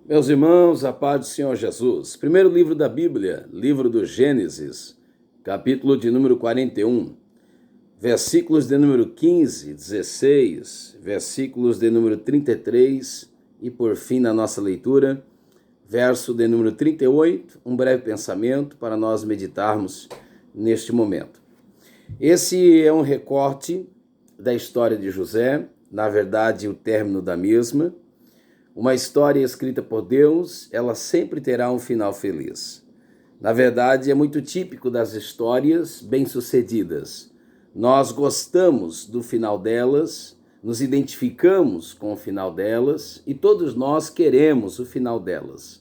Meus irmãos, a paz do Senhor Jesus. Primeiro livro da Bíblia, livro do Gênesis, capítulo de número 41, versículos de número 15, 16, versículos de número 33 e, por fim, na nossa leitura, verso de número 38, um breve pensamento para nós meditarmos neste momento. Esse é um recorte da história de José, na verdade, o término da mesma. Uma história escrita por Deus, ela sempre terá um final feliz. Na verdade, é muito típico das histórias bem-sucedidas. Nós gostamos do final delas, nos identificamos com o final delas e todos nós queremos o final delas.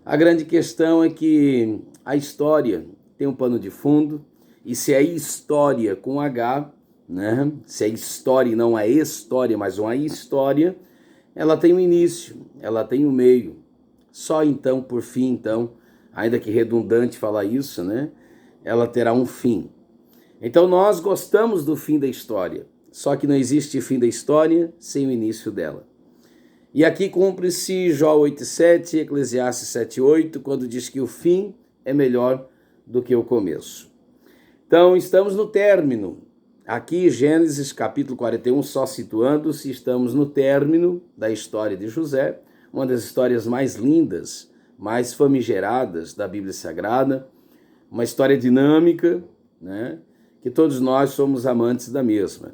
A grande questão é que a história tem um pano de fundo e se é história com H, né? Se é história e não a história, mas uma história, ela tem um início, ela tem um meio. Só então, por fim, então, ainda que redundante falar isso, né? Ela terá um fim. Então nós gostamos do fim da história, só que não existe fim da história sem o início dela. E aqui cumpre-se Jó 8,7, Eclesiastes 7,8, quando diz que o fim é melhor do que o começo. Então estamos no término. Aqui, Gênesis capítulo 41, só situando-se, estamos no término da história de José, uma das histórias mais lindas, mais famigeradas da Bíblia Sagrada, uma história dinâmica, né? Que todos nós somos amantes da mesma.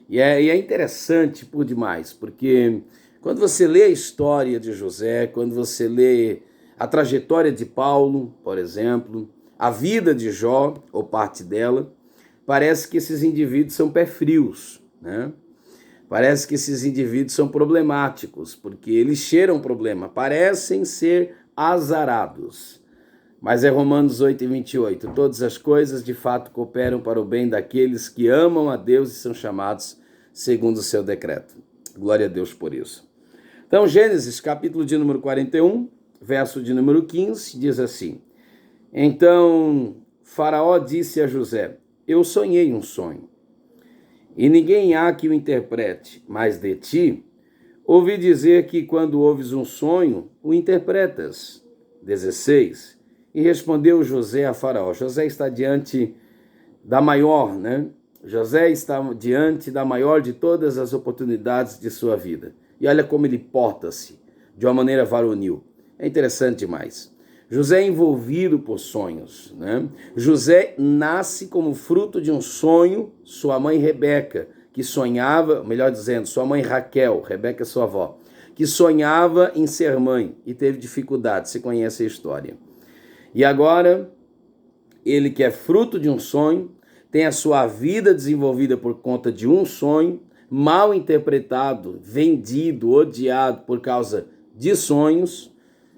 E é interessante por demais, porque quando você lê a história de José, quando você lê a trajetória de Paulo, por exemplo, a vida de Jó, ou parte dela, parece que esses indivíduos são pé frios, né? Parece que esses indivíduos são problemáticos, porque eles cheiram problema, parecem ser azarados. Mas é Romanos 8,28. Todas as coisas de fato cooperam para o bem daqueles que amam a Deus e são chamados segundo o seu decreto. Glória a Deus por isso. Então, Gênesis, capítulo de número 41, verso de número 15, diz assim: Então Faraó disse a José: Eu sonhei um sonho, e ninguém há que o interprete, mas de ti ouvi dizer que quando ouves um sonho, o interpretas. 16. E respondeu José a Faraó. José está diante da maior, né? José está diante da maior de todas as oportunidades de sua vida. E olha como ele porta-se, de uma maneira varonil. É interessante demais. José é envolvido por sonhos, né? José nasce como fruto de um sonho, sua mãe Rebeca, que sonhava, melhor dizendo, sua mãe Raquel, Rebeca é sua avó, que sonhava em ser mãe e teve dificuldade, você conhece a história. E agora, ele que é fruto de um sonho, tem a sua vida desenvolvida por conta de um sonho, mal interpretado, vendido, odiado por causa de sonhos,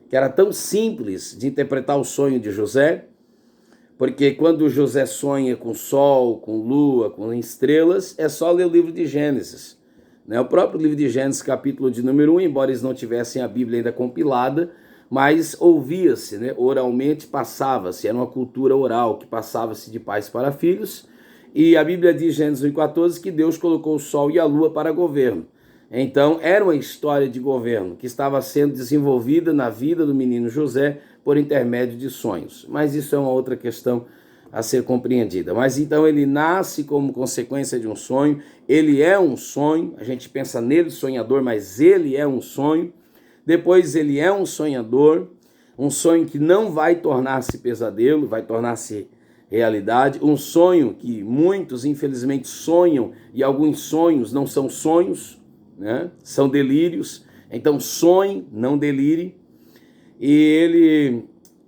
que era tão simples de interpretar o sonho de José, porque quando José sonha com sol, com lua, com estrelas, é só ler o livro de Gênesis. O próprio livro de Gênesis, capítulo de número 1, embora eles não tivessem a Bíblia ainda compilada, mas ouvia-se, né? Oralmente passava-se, era uma cultura oral que passava-se de pais para filhos, e a Bíblia diz, Gênesis 1,14, que Deus colocou o sol e a lua para governo. Então, era uma história de governo que estava sendo desenvolvida na vida do menino José por intermédio de sonhos. Mas isso é uma outra questão a ser compreendida. Mas então ele nasce como consequência de um sonho, ele é um sonho, a gente pensa nele sonhador, mas ele é um sonho. Depois ele é um sonhador, um sonho que não vai tornar-se pesadelo, vai tornar-se realidade, um sonho que muitos infelizmente sonham e alguns sonhos não são sonhos, né? São delírios. Então sonhe, não delire. E ele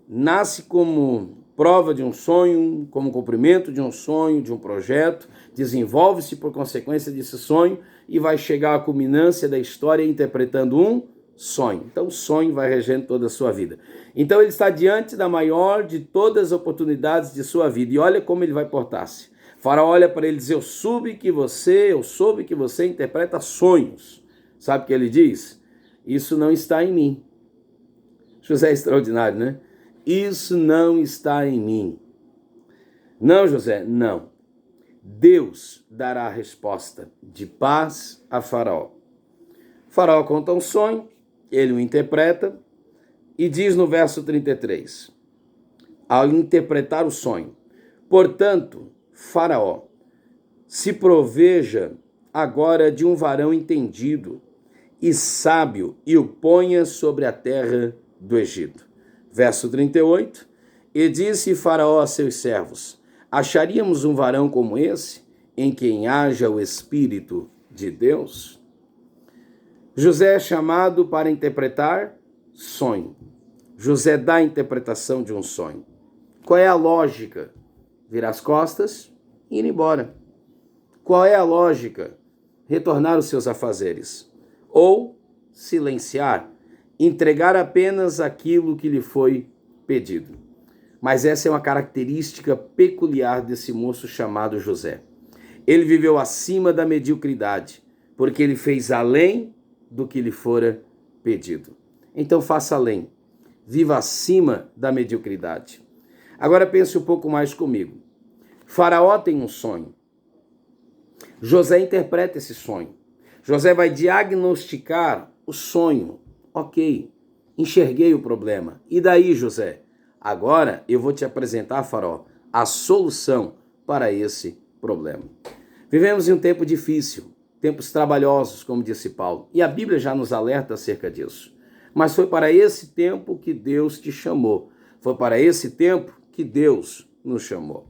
nasce como prova de um sonho, como cumprimento de um sonho, de um projeto, desenvolve-se por consequência desse sonho e vai chegar à culminância da história interpretando um sonho. Então o sonho vai regendo toda a sua vida. Então ele está diante da maior de todas as oportunidades de sua vida. E olha como ele vai portar-se. Faraó olha para ele e diz: eu soube que você interpreta sonhos. Sabe o que ele diz? Isso não está em mim. José é extraordinário, né? Isso não está em mim. Não, José, não. Deus dará a resposta de paz a Faraó. Faraó conta um sonho, ele o interpreta, e diz no verso 33, ao interpretar o sonho: portanto, Faraó, se proveja agora de um varão entendido e sábio e o ponha sobre a terra do Egito. Verso 38, e disse Faraó a seus servos: acharíamos um varão como esse, em quem haja o Espírito de Deus? José é chamado para interpretar sonho. José dá a interpretação de um sonho. Qual é a lógica? Virar as costas e ir embora. Qual é a lógica? Retornar os seus afazeres. Ou silenciar, entregar apenas aquilo que lhe foi pedido. Mas essa é uma característica peculiar desse moço chamado José. Ele viveu acima da mediocridade, porque ele fez além do que lhe fora pedido. Então faça além. Viva acima da mediocridade. Agora pense um pouco mais comigo. Faraó tem um sonho. José interpreta esse sonho. José vai diagnosticar o sonho. Ok, enxerguei o problema. E daí, José? Agora eu vou te apresentar, Faraó, a solução para esse problema. Vivemos em um tempo difícil, tempos trabalhosos, como disse Paulo. E a Bíblia já nos alerta acerca disso. Mas foi para esse tempo que Deus te chamou. Foi para esse tempo que Deus nos chamou.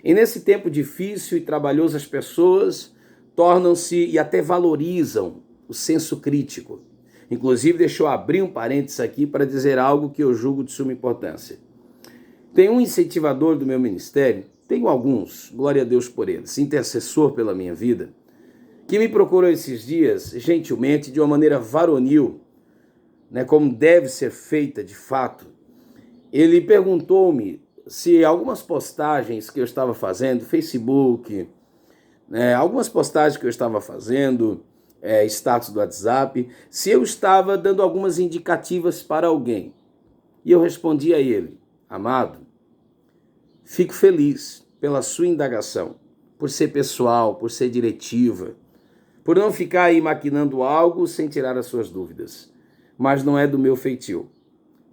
E nesse tempo difícil e trabalhoso, as pessoas tornam-se e até valorizam o senso crítico. Inclusive, deixa eu abrir um parênteses aqui para dizer algo que eu julgo de suma importância. Tem um incentivador do meu ministério, tenho alguns, glória a Deus por eles, intercessor pela minha vida, que me procurou esses dias, gentilmente, de uma maneira varonil, como deve ser feita de fato. Ele perguntou-me se algumas postagens que eu estava fazendo, Facebook, algumas postagens que eu estava fazendo, status do WhatsApp, se eu estava dando algumas indicativas para alguém. E eu respondi a ele: amado, fico feliz pela sua indagação, por ser pessoal, por ser diretiva, por não ficar aí maquinando algo sem tirar as suas dúvidas. Mas não é do meu feitio.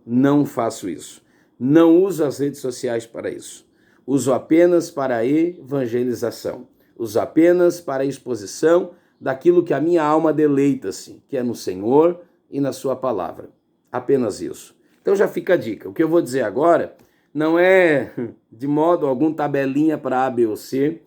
Não faço isso. Não uso as redes sociais para isso. Uso apenas para a evangelização. Uso apenas para a exposição daquilo que a minha alma deleita-se, que é no Senhor e na sua palavra. Apenas isso. Então já fica a dica. O que eu vou dizer agora não é de modo algum tabelinha para A, B ou C.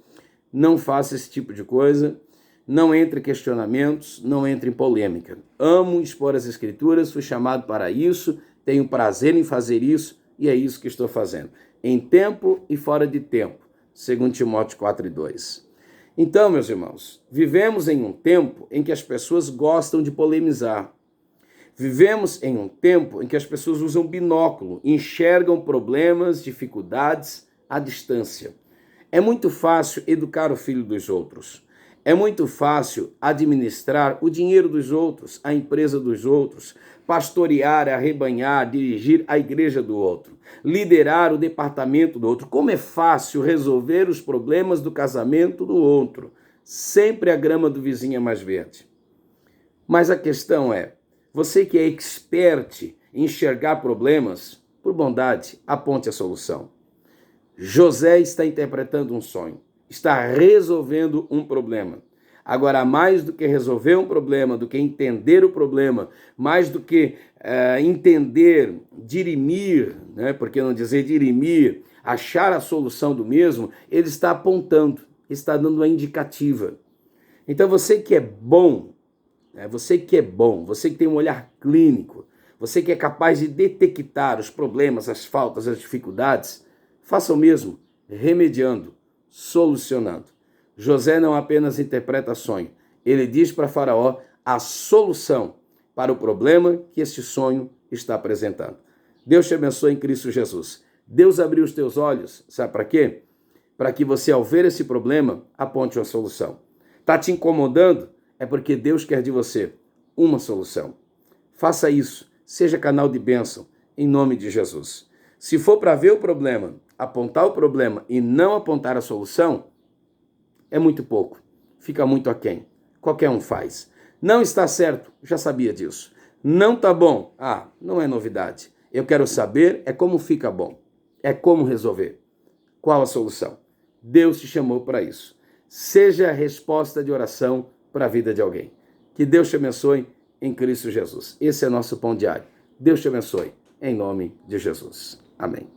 Não faça esse tipo de coisa. Não entre em questionamentos, não entre em polêmica. Amo expor as Escrituras, fui chamado para isso, tenho prazer em fazer isso e é isso que estou fazendo. Em tempo e fora de tempo, segundo Timóteo 4:2. Então, meus irmãos, vivemos em um tempo em que as pessoas gostam de polemizar. Vivemos em um tempo em que as pessoas usam binóculo, enxergam problemas, dificuldades à distância. É muito fácil educar o filho dos outros. É muito fácil administrar o dinheiro dos outros, a empresa dos outros, pastorear, arrebanhar, dirigir a igreja do outro, liderar o departamento do outro. Como é fácil resolver os problemas do casamento do outro. Sempre a grama do vizinho é mais verde. Mas a questão é, você que é expert em enxergar problemas, por bondade, aponte a solução. José está interpretando um sonho. Está resolvendo um problema. Agora, mais do que resolver um problema, do que entender o problema, mais do que entender, dirimir, por que não dizer dirimir, achar a solução do mesmo, ele está apontando, está dando uma indicativa. Então, você que é bom, você que tem um olhar clínico, você que é capaz de detectar os problemas, as faltas, as dificuldades, faça o mesmo, remediando, solucionando. José não apenas interpreta sonho, ele diz para Faraó a solução para o problema que este sonho está apresentando. Deus te abençoe em Cristo Jesus. Deus abriu os teus olhos, sabe para quê? Para que você, ao ver esse problema, aponte uma solução. Está te incomodando? É porque Deus quer de você uma solução. Faça isso, seja canal de bênção, em nome de Jesus. Se for para ver o problema, apontar o problema e não apontar a solução, é muito pouco, fica muito aquém. Qualquer um faz. Não está certo, já sabia disso. Não está bom, não é novidade. Eu quero saber é como fica bom, é como resolver. Qual a solução? Deus te chamou para isso. Seja a resposta de oração para a vida de alguém. Que Deus te abençoe em Cristo Jesus. Esse é nosso pão diário. Deus te abençoe em nome de Jesus. Amém.